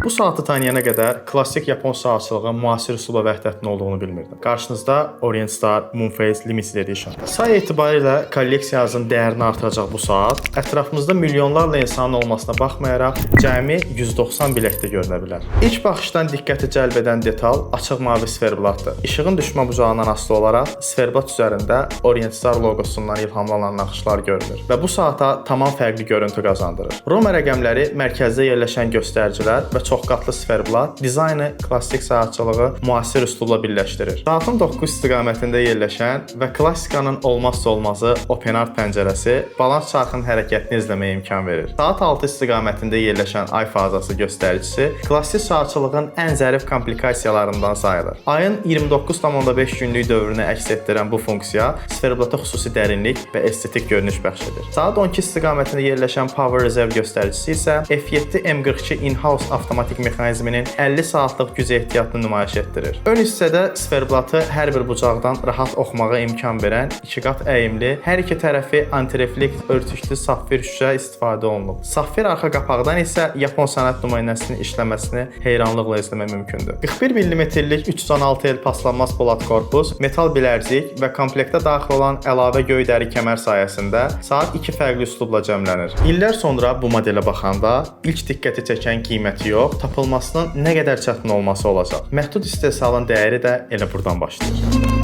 Bu saatı tanıyana qədər klassik Yapon saatçılığın müasir üsluba vəhdətinin olduğunu bilmirdim. Qarşınızda Orient Star Moonphase Limited Edition. Say etibarilə kolleksiyamızın dəyərini artıracaq bu saat ətrafımızda milyonlarla insanın olmasına baxmayaraq cəmi 190 biletdə görünə bilər. İlk baxışdan diqqəti cəlb edən detal açıq mavi sferblatdır. İşığın düşmə bucağından asılı olaraq sferblat üzərində Orient Star loqosundan ilhamlanan naxışlar görünür və bu saata tamam fərqli görüntü qazandırır. Roma rəqəmləri mərkəzdə yerləşən göstəricilər və çoxqatlı sferblat dizaynı klassik saatçılığı müasir üslubla birləşdirir. Saatın 9 istiqamətində yerləşən və klassikanın olmazsa olmazı open art pəncərəsi balans çarxının hərəkətini izləməyə imkan verir. Saat 6 istiqamətində yerləşən ay fazası göstəricisi klassik saatçılığın ən zərif komplikasiyalarından sayılır. Ayın 29,5 günlük dövrünü əks etdirən bu funksiya sferblata xüsusi dərinlik və estetik görünüş bəxş edir. Saat 12 istiqamətində yerləşən Power Reserve göstəricisi isə F7 M42 in-house avtomatik mexanizminin 50 saatlıq güc ehtiyatını nümayiş etdirir. Ön hissədə sferblatı hər bir bucaqdan rahat oxumağa imkan verən 2 qat əyimli, hər iki tərəfi antireflekt örtüklü safir şüşə istifadə olunub. Safir arxa qapaqdan isə Yapon sənət nümunəsinin işləməsini heyranlıqla izləmək mümkündür. 41 mm-lik 316L paslanmaz polad korpus, metal bilərzik və komplektə daxil olan əlavə göydəri kəmər sayəsində saat 2 fərqli üslubla cəmlənir. İllər sonra bu modelə baxanda ilk diqqəti çəkən qiyməti yox, tapılmasının nə qədər çətin olması olacaq. Məhdud istehsalın dəyəri də elə buradan başlayır.